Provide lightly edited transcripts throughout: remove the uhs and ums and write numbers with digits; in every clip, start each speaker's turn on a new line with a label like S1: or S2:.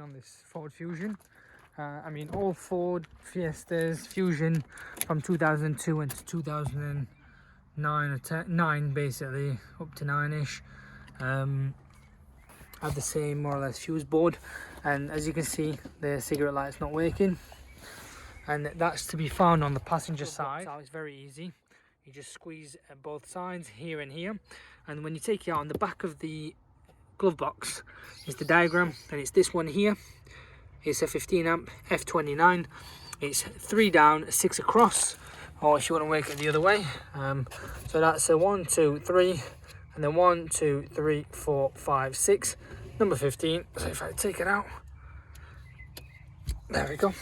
S1: information on this Ford Fusion. I mean, all Ford Fiestas Fusion from 2002 and to 2009 or 9 basically, up to 9ish, have the same more or less fuse board, and as you can see the cigarette light's not working, and that's to be found on the passenger side. So it's very easy, you just squeeze both sides here and here, and when you take it out, on the back of the glove box is the diagram, and it's this one here. It's a 15 amp F29. It's 3 down, 6 across, or if you want to work it the other way. So that's a 1, 2, 3, and then 1, 2, 3, 4, 5, 6. Number 15. So if I take it out, there we go.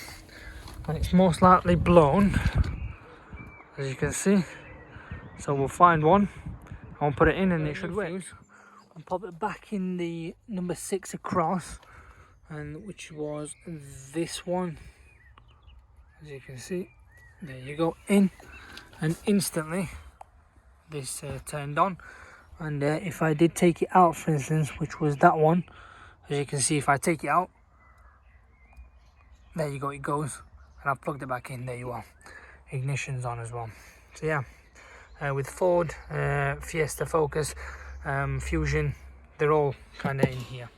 S1: And it's most likely blown, as you can see. So we'll find one, I'll put it in, and it should work. And pop it back in the number 6 across, and which was this one, as you can see. There you go, in, and instantly this turned on. And if I did take it out, for instance, which was that one, as you can see, if I take it out, there you go, it goes, and I've plugged it back in. There you are, ignition's on as well. So yeah, with Ford, Fiesta, Focus, Fusion, they're all kind of in here.